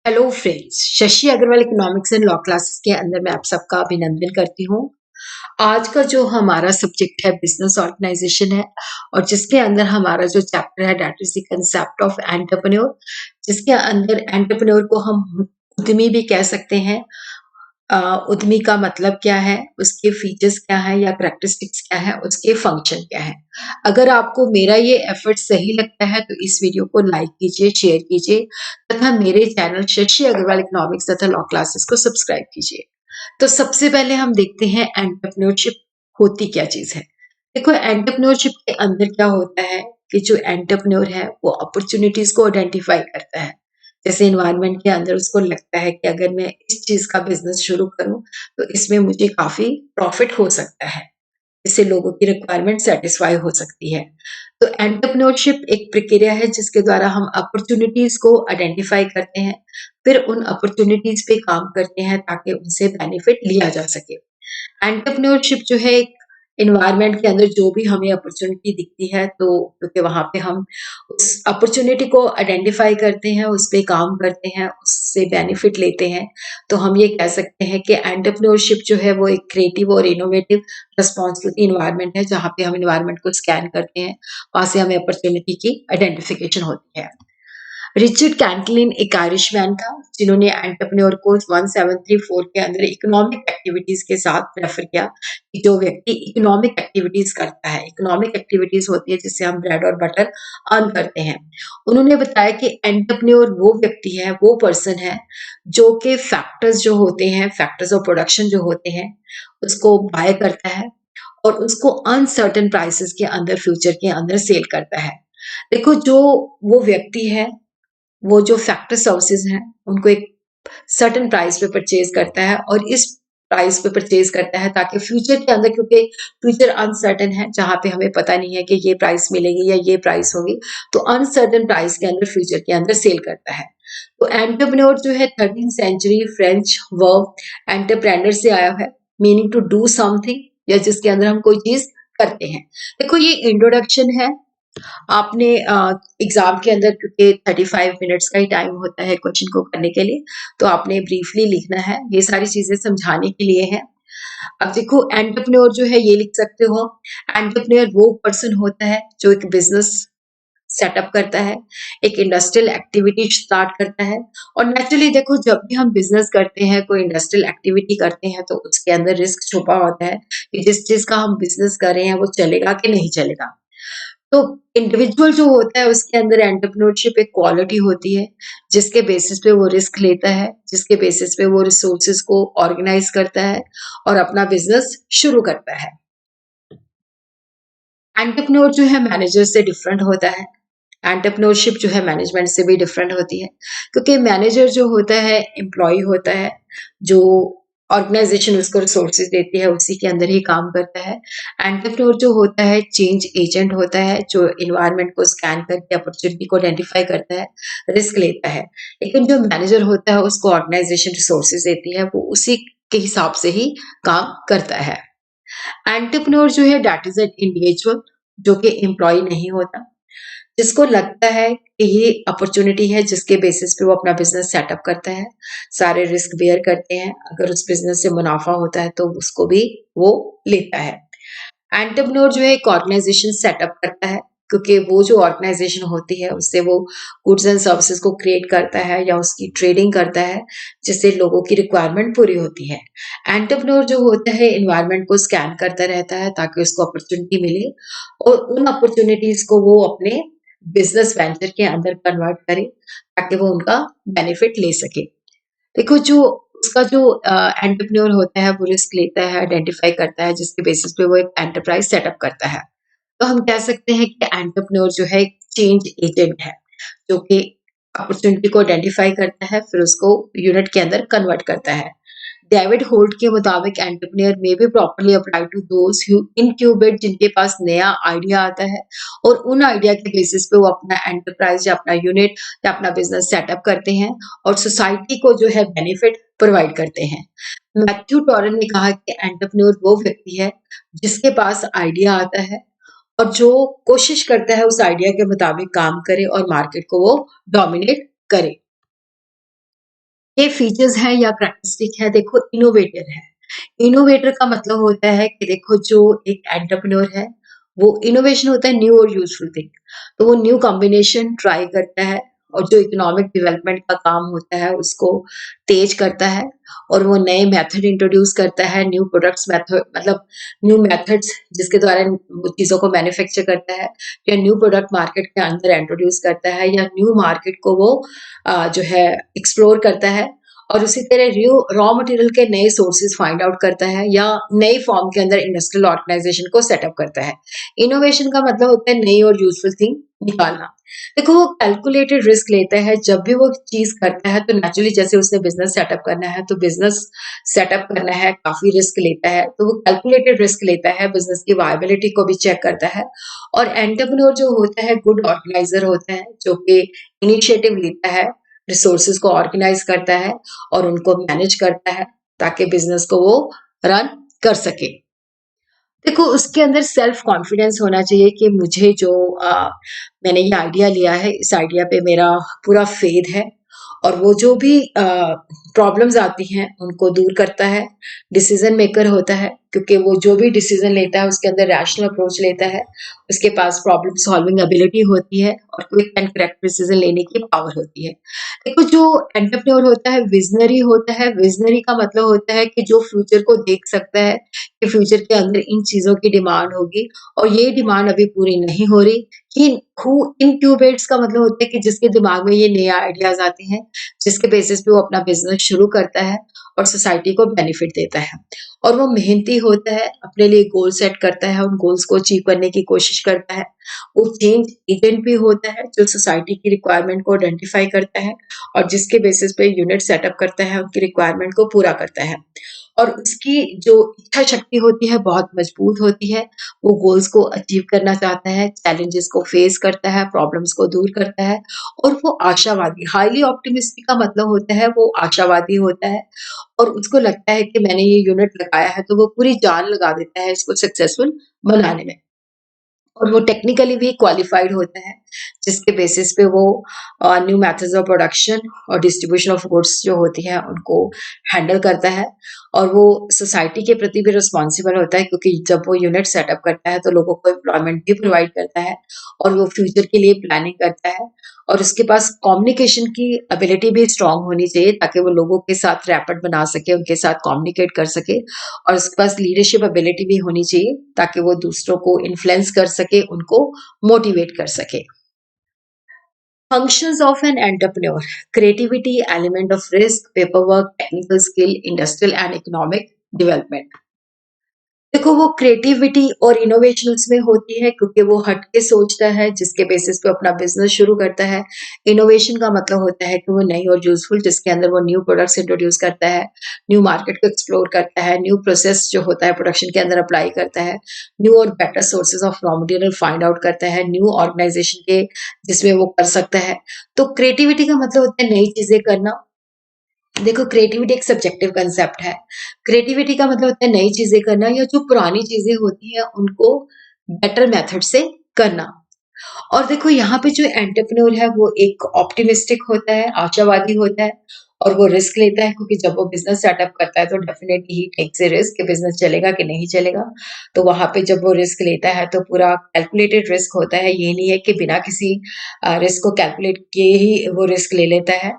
Hello friends, Shashi Agarwal economics and law classes के अंदर मैं आप सबका अभिनंदन करती हूँ। आज का जो हमारा सब्जेक्ट है बिजनेस ऑर्गेनाइजेशन है और जिसके अंदर हमारा जो चैप्टर है that is the concept of entrepreneur, जिसके अंदर एंटरप्रेन्योर को हम उद्यमी भी कह सकते हैं। उद्यमी का मतलब क्या है, उसके फीचर्स क्या है या करैक्टरिस्टिक्स क्या है, उसके फंक्शन क्या है। अगर आपको मेरा ये एफर्ट सही लगता है तो इस वीडियो को लाइक कीजिए, शेयर कीजिए तथा मेरे चैनल शशि अग्रवाल इकोनॉमिक्स तथा लॉ क्लासेस को सब्सक्राइब कीजिए। तो सबसे पहले हम देखते हैं एंटरप्रेन्योरशिप होती क्या चीज है। देखो, एंटरप्रेन्योरशिप के अंदर क्या होता है कि जो एंटरप्रेन्योर है वो अपॉर्चुनिटीज को आइडेंटिफाई करता है। जैसे इन्वायरमेंट के अंदर उसको लगता है कि अगर मैं इस चीज का बिजनेस शुरू करूं तो इसमें मुझे काफी प्रॉफिट हो सकता है, इससे लोगों की रिक्वायरमेंट सेटिस्फाई हो सकती है। तो एंटरप्रेन्योरशिप एक प्रक्रिया है जिसके द्वारा हम अपॉर्चुनिटीज को आइडेंटिफाई करते हैं, फिर उन अपॉर्चुनिटीज पे काम करते हैं ताकि उनसे बेनिफिट लिया जा सके। एंटरप्रेन्योरशिप जो है एक एनवायरनमेंट के अंदर जो भी हमें अपॉर्चुनिटी दिखती है तो क्योंकि वहां पे हम उस अपॉर्चुनिटी को आइडेंटिफाई करते हैं, उस पे काम करते हैं, उससे बेनिफिट लेते हैं, तो हम ये कह सकते हैं कि एंटरप्रेन्योरशिप जो है वो एक क्रिएटिव और इनोवेटिव रिस्पॉन्सिबिलिटी इन्वायरमेंट है जहाँ पे हम इन्वायरमेंट को स्कैन करते हैं, वहां से हमें अपॉर्चुनिटी की आइडेंटिफिकेशन होती है। रिचर्ड कैंटलिन एक आयरिशमैन था जिन्होंने एंटरप्रेन्योर को 1734 के अंदर इकोनॉमिक एक्टिविटीज के साथ रेफर किया कि जो व्यक्ति इकोनॉमिक एक्टिविटीज करता है, इकोनॉमिक एक्टिविटीज होती है जिससे हम ब्रेड और बटर अर्न करते हैं। उन्होंने बताया कि एंटरप्रेन्योर वो व्यक्ति है, वो पर्सन है जो के फैक्टर्स जो होते हैं, फैक्टर्स ऑफ प्रोडक्शन जो होते हैं, उसको बाय करता है और उसको अनसर्टेन प्राइसेस के अंदर, फ्यूचर के अंदर सेल करता है। देखो, जो वो व्यक्ति है, वो जो फैक्टर सर्विसेज हैं उनको एक सर्टेन प्राइस पे परचेज करता है और इस प्राइस पे परचेज करता है ताकि फ्यूचर के अंदर, क्योंकि फ्यूचर अनसर्टेन है जहां पे हमें पता नहीं है कि ये प्राइस मिलेगी या ये प्राइस होगी, तो अनसर्टेन प्राइस के अंदर, फ्यूचर के अंदर सेल करता है। तो एंटरप्रेन्योर जो है 13th century French verb entrepreneur से आया है, मीनिंग टू डू समथिंग, या जिसके अंदर हम कोई चीज करते हैं। देखो, ये इंट्रोडक्शन है। आपने एग्जाम के अंदर, क्योंकि 35 मिनट्स का ही टाइम होता है क्वेश्चन को करने के लिए, तो आपने ब्रीफली लिखना है, ये सारी चीजें समझाने के लिए है। अब देखो, एंटरप्रेन्योर जो है ये लिख सकते हो, एंटरप्रेन्योर वो पर्सन होता है जो एक बिजनेस सेटअप करता है, एक इंडस्ट्रियल एक्टिविटी स्टार्ट करता है। और नेचुरली देखो, जब भी हम बिजनेस करते हैं, कोई इंडस्ट्रियल एक्टिविटी करते हैं, तो उसके अंदर रिस्क छुपा होता है कि जिस चीज का हम बिजनेस कर रहे हैं वो चलेगा कि नहीं चलेगा। तो इंडिविजुअल जो होता है उसके अंदर एंटरप्रेन्योरशिप एक क्वालिटी होती है जिसके बेसिस पे वो रिस्क लेता है, जिसके बेसिस पे वो रिसोर्सेज को ऑर्गेनाइज करता है और अपना बिजनेस शुरू करता है। एंटरप्रेन्योर जो है मैनेजर से डिफरेंट होता है। एंटरप्रेन्योरशिप जो है मैनेजमेंट से भी डिफरेंट होती है, क्योंकि मैनेजर जो होता है एम्प्लॉय होता है, जो ऑर्गेनाइजेशन उसको रिसोर्सेज देती है उसी के अंदर ही काम करता है। एंटरप्रेन्योर जो होता है चेंज एजेंट होता है, जो इन्वायरमेंट को स्कैन करके अपॉर्चुनिटी को आइडेंटिफाई करता है, रिस्क लेता है। लेकिन जो मैनेजर होता है उसको ऑर्गेनाइजेशन रिसोर्सेज देती है, वो उसी के हिसाब से ही काम करता है। एंटरप्रेन्योर जो है दैट इज एन इंडिविजुअल जो कि एम्प्लॉय नहीं होता, जिसको लगता है कि ये अपॉर्चुनिटी है जिसके बेसिस पे वो अपना बिजनेस सेटअप करता है, सारे रिस्क बेयर करते हैं, अगर उस बिजनेस से मुनाफा होता है तो उसको भी वो लेता है। एंटरप्रेन्योर जो है एक ऑर्गेनाइजेशन सेटअप करता है, क्योंकि वो जो ऑर्गेनाइजेशन होती है उससे वो गुड्स एंड सर्विसेज को क्रिएट करता है या उसकी ट्रेडिंग करता है जिससे लोगों की रिक्वायरमेंट पूरी होती है। एंटरप्रेन्योर जो होता है एनवायरनमेंट को स्कैन करता रहता है ताकि उसको अपॉर्चुनिटी मिले और उन अपॉर्चुनिटीज को वो अपने बिजनेस वेंचर के अंदर कन्वर्ट करे ताकि वो उनका बेनिफिट ले सके। देखो, जो उसका जो एंटरप्रेन्योर होता है वो रिस्क लेता है, आइडेंटिफाई करता है, जिसके बेसिस पे वो एक एंटरप्राइज सेटअप करता है। तो हम कह सकते हैं कि एंटरप्रेन्योर जो है एक चेंज एजेंट है, जो कि अपॉर्चुनिटी को आइडेंटिफाई करता है, फिर उसको यूनिट के अंदर कन्वर्ट करता है। डेविड होल्ट के मुताबिक एंटरप्रेन्योर में भी properly apply to those who incubate, जिनके पास नया आइडिया आता है और उन आइडिया के बेसिस पे वो अपना एंटरप्राइज या अपना यूनिट या अपना बिजनेस सेटअप करते हैं और सोसाइटी को जो है बेनिफिट प्रोवाइड करते हैं। मैथ्यू टॉरन ने कहा कि एंटरप्रेन्योर वो व्यक्ति है जिसके पास आइडिया आता है और जो कोशिश करता है उस आइडिया के मुताबिक काम करे और मार्केट को वो डोमिनेट करे। ये फीचर्स हैं या करैक्टरिस्टिक है, देखो इनोवेटर है। इनोवेटर का मतलब होता है कि देखो जो एक एंटरप्रेन्योर है, वो इनोवेशन होता है न्यू और यूजफुल थिंग। तो वो न्यू कॉम्बिनेशन ट्राई करता है और जो इकोनॉमिक डेवलपमेंट का काम होता है उसको तेज करता है और वो नए मेथड इंट्रोड्यूस करता है, न्यू प्रोडक्ट्स मेथड मतलब न्यू मेथड्स जिसके द्वारा वो चीज़ों को मैन्युफैक्चर करता है या न्यू प्रोडक्ट मार्केट के अंदर इंट्रोड्यूस करता है या न्यू मार्केट को वो जो है एक्सप्लोर करता है और उसी तरह रॉ मटेरियल के नए सोर्सेज फाइंड आउट करता है या नई फॉर्म के अंदर इंडस्ट्रियल ऑर्गेनाइजेशन को सेटअप करता है। इनोवेशन का मतलब होता है नई और यूजफुल थिंग निकालना। देखो वो कैलकुलेटेड रिस्क लेता है जब भी वो चीज करता है, तो नेचुरली जैसे उसने बिजनेस सेटअप करना है तो बिजनेस सेटअप करना है, काफी रिस्क लेता है, तो वो कैलकुलेटेड रिस्क लेता है, बिजनेस की वायबिलिटी को भी चेक करता है। और एंटरप्रेन्योर जो होता है गुड ऑर्गेनाइजर होता है जो कि इनिशिएटिव लेता है, रिसोर्सेज को ऑर्गेनाइज करता है और उनको मैनेज करता है ताकि बिजनेस को वो रन कर सके। देखो उसके अंदर सेल्फ कॉन्फिडेंस होना चाहिए कि मुझे जो मैंने ये आइडिया लिया है, इस आइडिया पे मेरा पूरा फेथ है और वो जो भी प्रॉब्लम्स आती हैं उनको दूर करता है। डिसीजन मेकर होता है क्योंकि वो जो भी डिसीजन लेता है उसके अंदर रैशनल अप्रोच लेता है, उसके पास प्रॉब्लम सॉल्विंग एबिलिटी होती है और क्विक एंड करेक्ट डिसीजन लेने की पावर होती है। देखो जो एंटरप्रेन्योर होता है विजनरी होता है। विजनरी का मतलब होता है कि जो फ्यूचर को देख सकता है कि फ्यूचर के अंदर इन चीजों की डिमांड होगी और ये डिमांड अभी पूरी नहीं हो रही। कि हु इनक्यूबेट्स का मतलब होता है कि जिसके दिमाग में ये नए आइडियाज आते हैं, जिसके बेसिस पे वो अपना बिजनेस शुरू करता है और सोसाइटी को बेनिफिट देता है। और वो मेहनती होता है, अपने लिए गोल सेट करता है, उन गोल्स को अचीव करने की कोशिश करता है। वो चेंज एजेंट भी होता है जो सोसाइटी की रिक्वायरमेंट को आइडेंटिफाई करता है और जिसके बेसिस पे यूनिट सेटअप करता है, उनकी रिक्वायरमेंट को पूरा करता है। और उसकी जो इच्छा शक्ति होती है बहुत मजबूत होती है। वो गोल्स को अचीव करना चाहता है, चैलेंजेस को फेस करता है, प्रॉब्लम्स को दूर करता है और वो आशावादी, हाईली ऑप्टिमिस्टिक का मतलब होता है वो आशावादी होता है और उसको लगता है कि मैंने ये यूनिट लगाया है तो वो पूरी जान लगा देता है इसको सक्सेसफुल बनाने में। और वो टेक्निकली भी क्वालिफाइड होता है जिसके बेसिस पे वो न्यू मेथड्स ऑफ प्रोडक्शन और डिस्ट्रीब्यूशन ऑफ गुड्स जो होती हैं उनको हैंडल करता है। और वो सोसाइटी के प्रति भी रिस्पॉन्सिबल होता है क्योंकि जब वो यूनिट सेटअप करता है तो लोगों को एम्प्लॉयमेंट भी प्रोवाइड करता है और वो फ्यूचर के लिए प्लानिंग करता है। और उसके पास कम्युनिकेशन की एबिलिटी भी स्ट्रांग होनी चाहिए ताकि वो लोगों के साथ रैपिड बना सके, उनके साथ कम्युनिकेट कर सके और उसके पास लीडरशिप एबिलिटी भी होनी चाहिए ताकि वो दूसरों को इन्फ्लुएंस कर सके, उनको मोटिवेट कर सके। Functions of an entrepreneur: creativity, element of risk, paperwork, technical skill, industrial and economic development. देखो वो क्रिएटिविटी और इनोवेशन उसमें होती है क्योंकि वो हट के सोचता है जिसके बेसिस पे अपना बिजनेस शुरू करता है। इनोवेशन का मतलब होता है कि वो नई और यूजफुल जिसके अंदर वो न्यू प्रोडक्ट्स इंट्रोड्यूस करता है, न्यू मार्केट को एक्सप्लोर करता है, न्यू प्रोसेस जो होता है प्रोडक्शन के अंदर अप्लाई करता है, न्यू और better sources of raw material find out करता है, न्यू ऑर्गेनाइजेशन के जिसमें वो कर सकता है। तो क्रिएटिविटी का मतलब होता है नई चीजें करना। देखो क्रिएटिविटी एक सब्जेक्टिव कंसेप्ट है। क्रिएटिविटी का मतलब होता है नई चीजें करना या जो पुरानी चीजें होती हैं उनको बेटर मेथड से करना। और देखो यहाँ पे जो एंटरप्रेन्योर है वो एक ऑप्टिमिस्टिक होता है, आशावादी होता है और वो रिस्क लेता है क्योंकि जब वो बिजनेस सेटअप करता है तो डेफिनेटली ही टेक्स ए रिस्क कि बिजनेस चलेगा कि नहीं चलेगा। तो वहां पे जब वो रिस्क लेता है तो पूरा कैलकुलेटेड रिस्क होता है, ये नहीं है कि बिना किसी रिस्क को कैलकुलेट किए ही वो रिस्क ले लेता है।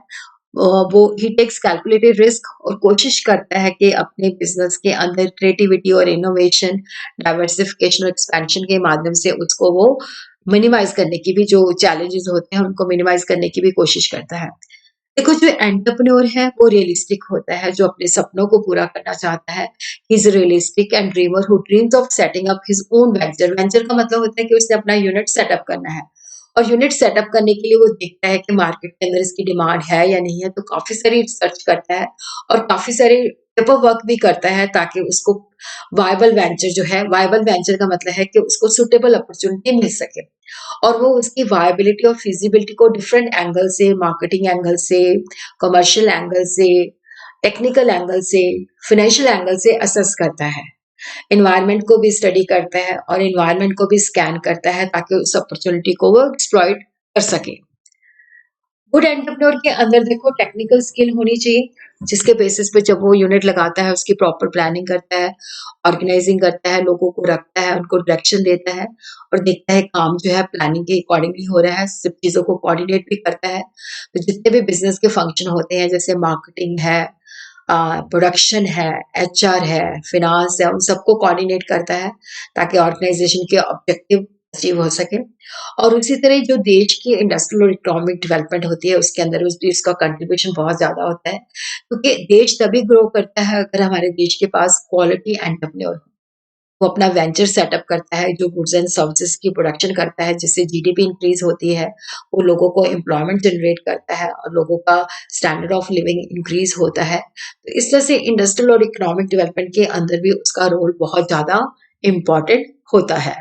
वो ही टेक्स कैलकुलेटेड रिस्क और कोशिश करता है कि अपने बिजनेस के अंदर क्रिएटिविटी और इनोवेशन, डाइवर्सिफिकेशन और एक्सपेंशन के माध्यम से उसको वो मिनिमाइज करने की भी जो चैलेंजेस होते हैं उनको मिनिमाइज करने की भी कोशिश करता है। देखो जो एंटरप्रेन्योर है वो रियलिस्टिक होता है जो अपने सपनों को पूरा करना चाहता है। He is realistic and dreamer who dreams of setting up his own venture. Venture का मतलब होता है कि उसने अपना यूनिट सेटअप करना है और यूनिट सेटअप करने के लिए वो देखता है कि मार्केट के अंदर इसकी डिमांड है या नहीं है, तो काफी सारी रिसर्च करता है और काफी सारे पेपर वर्क भी करता है ताकि उसको वायबल वेंचर जो है, वायबल वेंचर का मतलब है कि उसको सुटेबल अपॉर्चुनिटी मिल सके और वो उसकी वायबिलिटी और फिजिबिलिटी को डिफरेंट एंगल से, मार्केटिंग एंगल से, कमर्शियल एंगल से, टेक्निकल एंगल से, फाइनेंशियल एंगल से असेस करता है। एनवायरनमेंट को भी स्टडी करता है और एनवायरनमेंट को भी स्कैन करता है ताकि उस अपॉर्चुनिटी को वो एक्सप्लॉइट कर सके। गुड एंटरप्रेन्योर के अंदर देखो टेक्निकल स्किल होनी चाहिए, जिसके बेसिस पे जब वो यूनिट लगाता है, उसकी प्रॉपर प्लानिंग करता है, ऑर्गेनाइजिंग करता है, लोगों को रखता है, उनको डायरेक्शन देता है और देखता है काम जो है प्लानिंग के अकॉर्डिंगली हो रहा है, सब चीज़ों को कोऑर्डिनेट भी करता है। तो जितने भी बिज़नेस के फंक्शन होते हैं, जैसे मार्केटिंग है, प्रोडक्शन है, एचआर है, फाइनेंस है, उन सबको कोऑर्डिनेट करता है, ताकि ऑर्गेनाइजेशन के ऑब्जेक्टिव अचीव हो सके। और उसी तरह जो देश की इंडस्ट्रियल और इकोनॉमिक डेवलपमेंट होती है, उसके अंदर उस भी इसका कंट्रीब्यूशन बहुत ज़्यादा होता है, क्योंकि देश तभी ग्रो करता है अगर हमारे देश के पास क्वालिटी एंटरप्रेन्योर हो। वो अपना वेंचर सेटअप करता है, जो गुड्स एंड सर्विसेज की प्रोडक्शन करता है, जिससे जीडीपी इंक्रीज होती है, वो लोगों को एम्प्लॉयमेंट जनरेट करता है और लोगों का स्टैंडर्ड ऑफ लिविंग इंक्रीज होता है। तो इस तरह से इंडस्ट्रियल और इकोनॉमिक डेवलपमेंट के अंदर भी उसका रोल बहुत ज़्यादा इम्पोर्टेंट होता है।